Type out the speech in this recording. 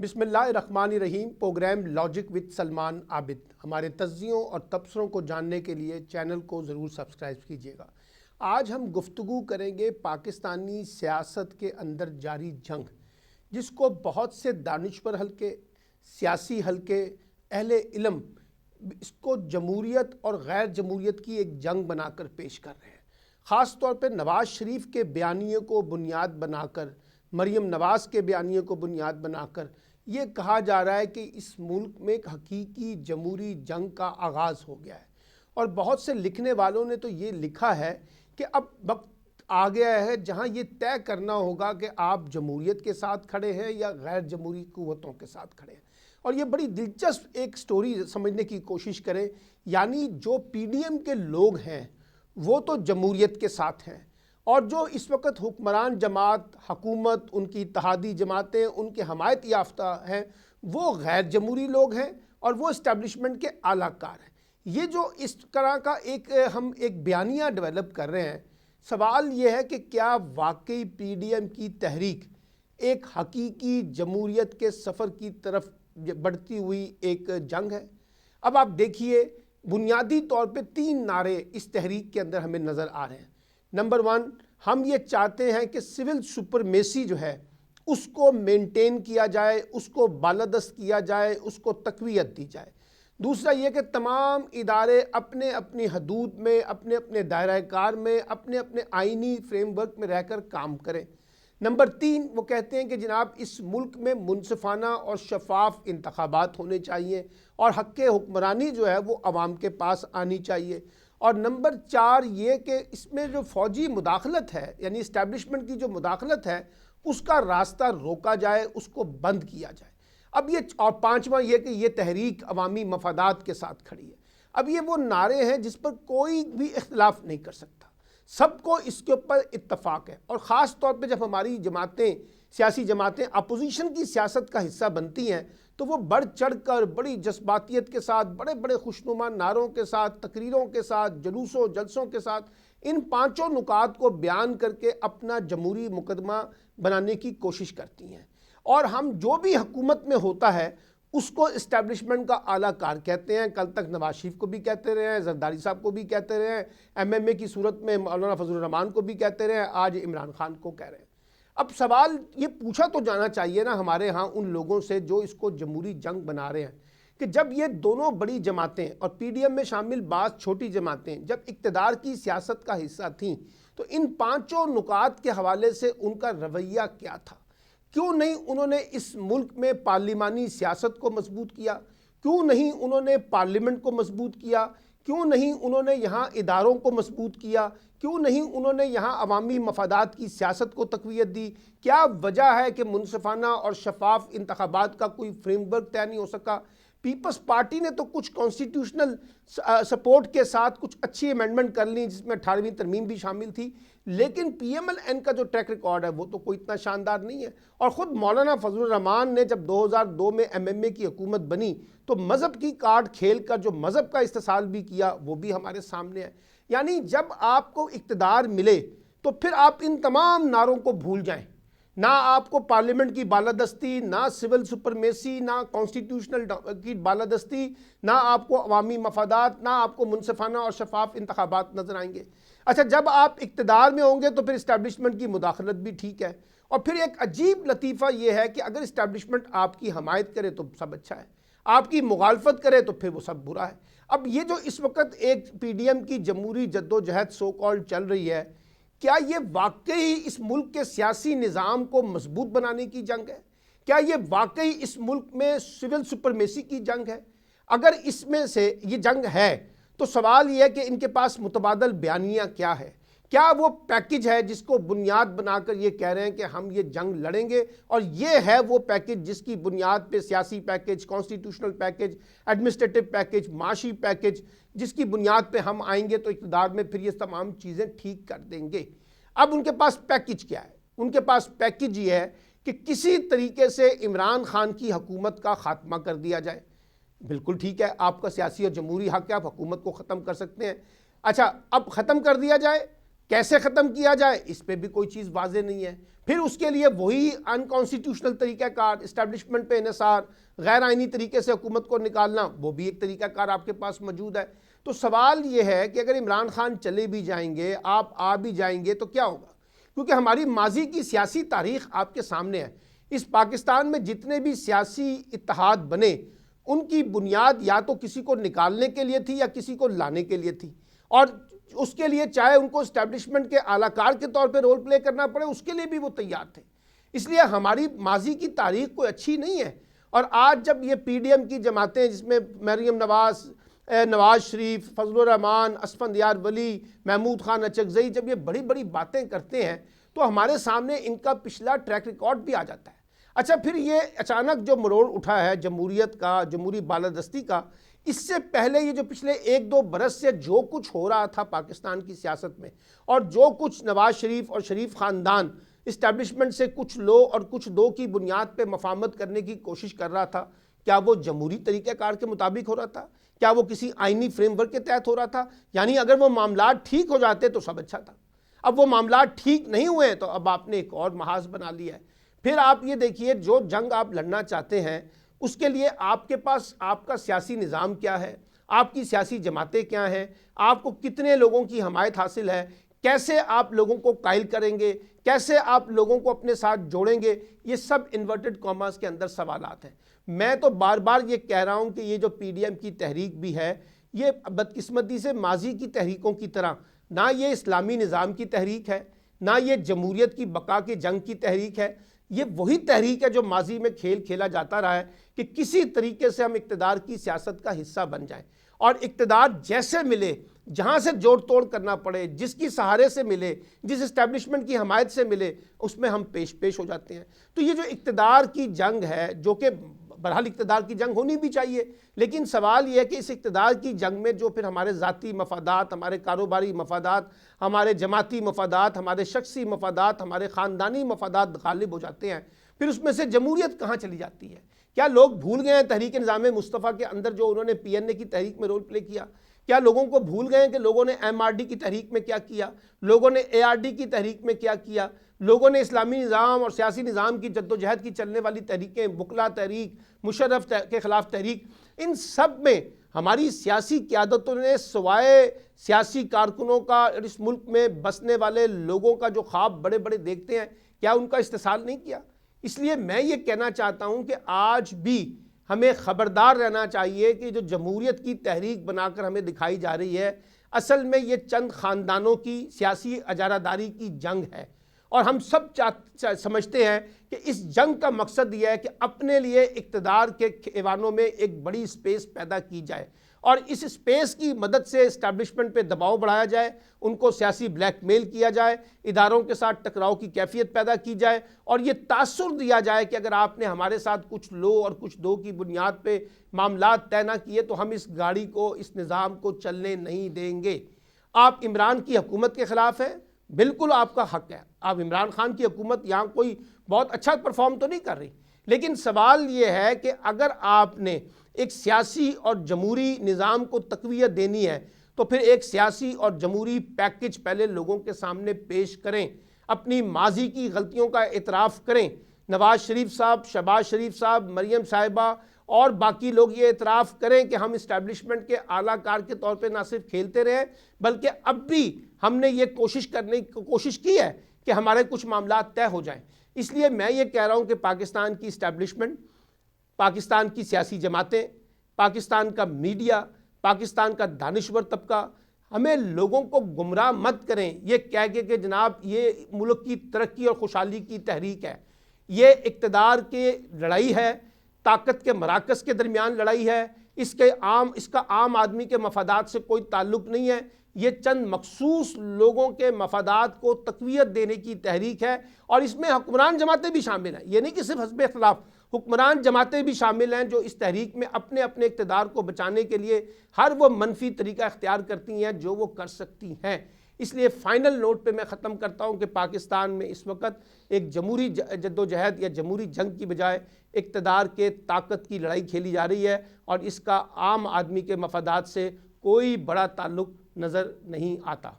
بسم اللہ الرحمن الرحیم۔ پروگرام لاجک وتھ سلمان عابد۔ ہمارے تجزیوں اور تبصروں کو جاننے کے لیے چینل کو ضرور سبسکرائب کیجیے گا۔ آج ہم گفتگو کریں گے پاکستانی سیاست کے اندر جاری جنگ، جس کو بہت سے دانشور حلقے، سیاسی حلقے، اہل علم اس کو جمہوریت اور غیر جمہوریت کی ایک جنگ بنا کر پیش کر رہے ہیں۔ خاص طور پہ نواز شریف کے بیانیے کو بنیاد بنا کر، مریم نواز کے بیانیے کو بنیاد بنا کر یہ کہا جا رہا ہے کہ اس ملک میں ایک حقیقی جمہوری جنگ کا آغاز ہو گیا ہے۔ اور بہت سے لکھنے والوں نے تو یہ لکھا ہے کہ اب وقت آ گیا ہے جہاں یہ طے کرنا ہوگا کہ آپ جمہوریت کے ساتھ کھڑے ہیں یا غیر جمہوری قوتوں کے ساتھ کھڑے ہیں۔ اور یہ بڑی دلچسپ ایک سٹوری سمجھنے کی کوشش کریں، یعنی جو پی ڈی ایم کے لوگ ہیں وہ تو جمہوریت کے ساتھ ہیں، اور جو اس وقت حکمران جماعت، حکومت، ان کی اتحادی جماعتیں، ان کے حمایت یافتہ ہیں، وہ غیر جمہوری لوگ ہیں اور وہ اسٹیبلشمنٹ کے اعلیٰ کار ہیں۔ یہ جو اس طرح کا ہم ایک بیانیہ ڈیولپ کر رہے ہیں، سوال یہ ہے کہ کیا واقعی پی ڈی ایم کی تحریک ایک حقیقی جمہوریت کے سفر کی طرف بڑھتی ہوئی ایک جنگ ہے؟ اب آپ دیکھیے، بنیادی طور پہ 3 نعرے اس تحریک کے اندر ہمیں نظر آ رہے ہیں۔ نمبر 1، ہم یہ چاہتے ہیں کہ سول سپرمیسی جو ہے اس کو مینٹین کیا جائے، اس کو بالادست کیا جائے، اس کو تقویت دی جائے۔ دوسرا یہ کہ تمام ادارے اپنے اپنی حدود میں، اپنے اپنے دائرہ کار میں، اپنے اپنے آئینی فریم ورک میں رہ کر کام کریں۔ نمبر 3، وہ کہتے ہیں کہ جناب اس ملک میں منصفانہ اور شفاف انتخابات ہونے چاہیے اور حق حکمرانی جو ہے وہ عوام کے پاس آنی چاہیے۔ اور نمبر 4 یہ کہ اس میں جو فوجی مداخلت ہے، یعنی اسٹیبلشمنٹ کی جو مداخلت ہے، اس کا راستہ روکا جائے، اس کو بند کیا جائے۔ اب یہ اور 5واں یہ کہ یہ تحریک عوامی مفادات کے ساتھ کھڑی ہے۔ اب یہ وہ نعرے ہیں جس پر کوئی بھی اختلاف نہیں کر سکتا، سب کو اس کے اوپر اتفاق ہے۔ اور خاص طور پہ جب ہماری جماعتیں، سیاسی جماعتیں اپوزیشن کی سیاست کا حصہ بنتی ہیں تو وہ بڑھ چڑھ کر بڑی جذباتیت کے ساتھ، بڑے بڑے خوشنما نعروں کے ساتھ، تقریروں کے ساتھ، جلوسوں جلسوں کے ساتھ ان 5 نکات کو بیان کر کے اپنا جمہوری مقدمہ بنانے کی کوشش کرتی ہیں۔ اور ہم جو بھی حکومت میں ہوتا ہے اس کو اسٹیبلشمنٹ کا اعلیٰ کار کہتے ہیں۔ کل تک نواز شریف کو بھی کہتے رہے ہیں، زرداری صاحب کو بھی کہتے رہے ہیں، ایم اے کی صورت میں مولانا فضل الرحمان کو بھی کہتے رہے ہیں، آج عمران خان کو کہہ رہے ہیں۔ اب سوال یہ پوچھا تو جانا چاہیے نا ہمارے ہاں ان لوگوں سے جو اس کو جمہوری جنگ بنا رہے ہیں، کہ جب یہ دونوں بڑی جماعتیں اور پی ڈی ایم میں شامل بعض چھوٹی جماعتیں جب اقتدار کی سیاست کا حصہ تھیں تو ان 5 نکات کے حوالے سے ان کا رویہ کیا تھا؟ کیوں نہیں انہوں نے اس ملک میں پارلیمانی سیاست کو مضبوط کیا؟ کیوں نہیں انہوں نے پارلیمنٹ کو مضبوط کیا؟ کیوں نہیں انہوں نے یہاں اداروں کو مضبوط کیا؟ کیوں نہیں انہوں نے یہاں عوامی مفادات کی سیاست کو تقویت دی؟ کیا وجہ ہے کہ منصفانہ اور شفاف انتخابات کا کوئی فریم ورک طے نہیں ہو سکا؟ پیپلز پارٹی نے تو کچھ کانسٹیٹیوشنل سپورٹ کے ساتھ کچھ اچھی امینڈمنٹ کر لی جس میں 18ویں ترمیم بھی شامل تھی، لیکن پی ایم ایل این کا جو ٹریک ریکارڈ ہے وہ تو کوئی اتنا شاندار نہیں ہے۔ اور خود مولانا فضل الرحمان نے جب 2002 میں ایم اے کی حکومت بنی تو مذہب کی کارڈ کھیل کر جو مذہب کا استحصال بھی کیا وہ بھی ہمارے سامنے ہے۔ یعنی جب آپ کو اقتدار ملے تو پھر آپ ان تمام نعروں کو بھول جائیں، نہ آپ کو پارلیمنٹ کی بالادستی، نہ سول سپرمیسی، نہ کانسٹیٹیوشنل کی بالادستی، نہ آپ کو عوامی مفادات، نہ آپ کو منصفانہ اور شفاف انتخابات نظر آئیں گے۔ اچھا، جب آپ اقتدار میں ہوں گے تو پھر اسٹیبلشمنٹ کی مداخلت بھی ٹھیک ہے۔ اور پھر ایک عجیب لطیفہ یہ ہے کہ اگر اسٹیبلشمنٹ آپ کی حمایت کرے تو سب اچھا ہے، آپ کی مخالفت کرے تو پھر وہ سب برا ہے۔ اب یہ جو اس وقت ایک پی ڈی ایم کی جمہوری جدوجہد سو کالڈ چل رہی ہے، کیا یہ واقعی اس ملک کے سیاسی نظام کو مضبوط بنانے کی جنگ ہے؟ کیا یہ واقعی اس ملک میں سول سپرمیسی کی جنگ ہے؟ اگر اس میں سے یہ جنگ ہے تو سوال یہ ہے کہ ان کے پاس متبادل بیانیہ کیا ہے؟ کیا وہ پیکج ہے جس کو بنیاد بنا کر یہ کہہ رہے ہیں کہ ہم یہ جنگ لڑیں گے، اور یہ ہے وہ پیکج جس کی بنیاد پہ سیاسی package, constitutional package, administrative package, معاشی پیکج، جس کی بنیاد پہ ہم آئیں گے تو اقتدار میں پھر یہ تمام چیزیں ٹھیک کر دیں گے؟ اب ان کے پاس پیکج کیا ہے؟ ان کے پاس پیکج یہ ہے کہ کسی طریقے سے عمران خان کی حکومت کا خاتمہ کر دیا جائے۔ بالکل ٹھیک ہے، آپ کا سیاسی اور جمہوری حق ہے، آپ حکومت کو ختم کر سکتے ہیں۔ اچھا، اب ختم کر دیا جائے، کیسے ختم کیا جائے اس پہ بھی کوئی چیز واضح نہیں ہے۔ پھر اس کے لیے وہی انکانسٹیٹیوشنل طریقہ کار، اسٹیبلشمنٹ پہ انحصار، غیر آئینی طریقے سے حکومت کو نکالنا، وہ بھی ایک طریقہ کار آپ کے پاس موجود ہے۔ تو سوال یہ ہے کہ اگر عمران خان چلے بھی جائیں گے، آپ آ بھی جائیں گے تو کیا ہوگا؟ کیونکہ ہماری ماضی کی سیاسی تاریخ آپ کے سامنے ہے۔ اس پاکستان میں جتنے بھی سیاسی اتحاد بنے، ان کی بنیاد یا تو کسی کو نکالنے کے لیے تھی یا کسی کو لانے کے لیے تھی، اور اس کے لیے چاہے ان کو اسٹیبلشمنٹ کے اعلیٰ کار کے طور پہ رول پلے کرنا پڑے، اس کے لیے بھی وہ تیار تھے۔ اس لیے ہماری ماضی کی تاریخ کوئی اچھی نہیں ہے۔ اور آج جب یہ پی ڈی ایم کی جماعتیں، جس میں مریم نواز، نواز شریف، فضل الرحمان، اسفندیار ولی، محمود خان اچکزئی، جب یہ بڑی بڑی باتیں کرتے ہیں تو ہمارے سامنے ان کا پچھلا ٹریک ریکارڈ بھی آ جاتا ہے۔ اچھا، پھر یہ اچانک جو مروڑ اٹھا ہے جمہوریت کا، جمہوری بالادستی کا، اس سے پہلے یہ جو پچھلے 1-2 برس سے جو کچھ ہو رہا تھا پاکستان کی سیاست میں، اور جو کچھ نواز شریف اور شریف خاندان اسٹیبلشمنٹ سے کچھ لو اور کچھ دو کی بنیاد پہ مفاہمت کرنے کی کوشش کر رہا تھا، کیا وہ جمہوری طریقہ کار کے مطابق ہو رہا تھا؟ کیا وہ کسی آئینی فریم ورک کے تحت ہو رہا تھا؟ یعنی اگر وہ معاملات ٹھیک ہو جاتے تو سب اچھا تھا۔ اب وہ معاملات ٹھیک نہیں ہوئے ہیں تو اب آپ نے ایک اور محاذ بنا لیا ہے۔ پھر آپ یہ دیکھیے، جو جنگ آپ لڑنا چاہتے ہیں اس کے لیے آپ کے پاس آپ کا سیاسی نظام کیا ہے، آپ کی سیاسی جماعتیں کیا ہیں، آپ کو کتنے لوگوں کی حمایت حاصل ہے، کیسے آپ لوگوں کو قائل کریں گے، کیسے آپ لوگوں کو اپنے ساتھ جوڑیں گے، یہ سب انورٹڈ کاماز کے اندر سوالات ہیں۔ میں تو بار بار یہ کہہ رہا ہوں کہ یہ جو پی ڈی ایم کی تحریک بھی ہے، یہ بدقسمتی سے ماضی کی تحریکوں کی طرح نہ یہ اسلامی نظام کی تحریک ہے، نہ یہ جمہوریت کی بقا کی جنگ کی تحریک ہے۔ یہ وہی تحریک ہے جو ماضی میں کھیل کھیلا جاتا رہا ہے کہ کسی طریقے سے ہم اقتدار کی سیاست کا حصہ بن جائیں، اور اقتدار جیسے ملے، جہاں سے جوڑ توڑ کرنا پڑے، جس کی سہارے سے ملے، جس اسٹیبلشمنٹ کی حمایت سے ملے، اس میں ہم پیش ہو جاتے ہیں۔ تو یہ جو اقتدار کی جنگ ہے، جو کہ بہرحال اقتدار کی جنگ ہونی بھی چاہیے، لیکن سوال یہ ہے کہ اس اقتدار کی جنگ میں جو پھر ہمارے ذاتی مفادات، ہمارے کاروباری مفادات، ہمارے جماعتی مفادات، ہمارے شخصی مفادات، ہمارے خاندانی مفادات غالب ہو جاتے ہیں، پھر اس میں سے جمہوریت کہاں چلی جاتی ہے؟ کیا لوگ بھول گئے ہیں تحریک نظام مصطفیٰ کے اندر جو انہوں نے پی این اے کی تحریک میں رول پلے کیا؟ کیا لوگوں کو بھول گئے ہیں کہ لوگوں نے ایم آر ڈی کی تحریک میں کیا کیا، لوگوں نے اے آر ڈی کی تحریک میں کیا کیا، لوگوں نے اسلامی نظام اور سیاسی نظام کی جدوجہد کی چلنے والی تحریکیں، بکلا تحریک، مشرف کے خلاف تحریک، ان سب میں ہماری سیاسی قیادتوں نے سوائے سیاسی کارکنوں کا اور اس ملک میں بسنے والے لوگوں کا جو خواب بڑے بڑے دیکھتے ہیں، کیا ان کا استحصال نہیں کیا؟ اس لیے میں یہ کہنا چاہتا ہوں کہ آج بھی ہمیں خبردار رہنا چاہیے کہ جو جمہوریت کی تحریک بنا کر ہمیں دکھائی جا رہی ہے، اصل میں یہ چند خاندانوں کی سیاسی اجارہ داری کی جنگ ہے، اور ہم سب سمجھتے ہیں کہ اس جنگ کا مقصد یہ ہے کہ اپنے لیے اقتدار کے ایوانوں میں ایک بڑی سپیس پیدا کی جائے، اور اس سپیس کی مدد سے اسٹیبلشمنٹ پہ دباؤ بڑھایا جائے، ان کو سیاسی بلیک میل کیا جائے، اداروں کے ساتھ ٹکراؤ کی کیفیت پیدا کی جائے، اور یہ تاثر دیا جائے کہ اگر آپ نے ہمارے ساتھ کچھ لو اور کچھ دو کی بنیاد پہ معاملات طے نہ کیے تو ہم اس گاڑی کو، اس نظام کو چلنے نہیں دیں گے۔ آپ عمران کی حکومت کے خلاف ہیں، بالکل آپ کا حق ہے، آپ عمران خان کی حکومت یہاں کوئی بہت اچھا پرفارم تو نہیں کر رہی، لیکن سوال یہ ہے کہ اگر آپ نے ایک سیاسی اور جمہوری نظام کو تقویت دینی ہے تو پھر ایک سیاسی اور جمہوری پیکج پہلے لوگوں کے سامنے پیش کریں، اپنی ماضی کی غلطیوں کا اعتراف کریں۔ نواز شریف صاحب، شہباز شریف صاحب، مریم صاحبہ اور باقی لوگ یہ اعتراف کریں کہ ہم اسٹیبلشمنٹ کے اعلیٰ کار کے طور پہ نہ صرف کھیلتے رہے بلکہ اب بھی ہم نے یہ کوشش کی ہے کہ ہمارے کچھ معاملات طے ہو جائیں۔ اس لیے میں یہ کہہ رہا ہوں کہ پاکستان کی اسٹیبلشمنٹ، پاکستان کی سیاسی جماعتیں، پاکستان کا میڈیا، پاکستان کا دانشور طبقہ، ہمیں لوگوں کو گمراہ مت کریں یہ کہہ کے کہ جناب یہ ملک کی ترقی اور خوشحالی کی تحریک ہے۔ یہ اقتدار کی لڑائی ہے، طاقت کے مراکز کے درمیان لڑائی ہے، اس کا عام آدمی کے مفادات سے کوئی تعلق نہیں ہے۔ یہ چند مخصوص لوگوں کے مفادات کو تقویت دینے کی تحریک ہے، اور اس میں حکمران جماعتیں بھی شامل ہیں۔ یہ نہیں کہ صرف حزب اختلاف، حکمران جماعتیں بھی شامل ہیں جو اس تحریک میں اپنے اقتدار کو بچانے کے لیے ہر وہ منفی طریقہ اختیار کرتی ہیں جو وہ کر سکتی ہیں۔ اس لیے فائنل نوٹ پہ میں ختم کرتا ہوں کہ پاکستان میں اس وقت ایک جمہوری جدوجہد یا جمہوری جنگ کی بجائے اقتدار کے طاقت کی لڑائی کھیلی جا رہی ہے، اور اس کا عام آدمی کے مفادات سے کوئی بڑا تعلق نظر نہیں آتا۔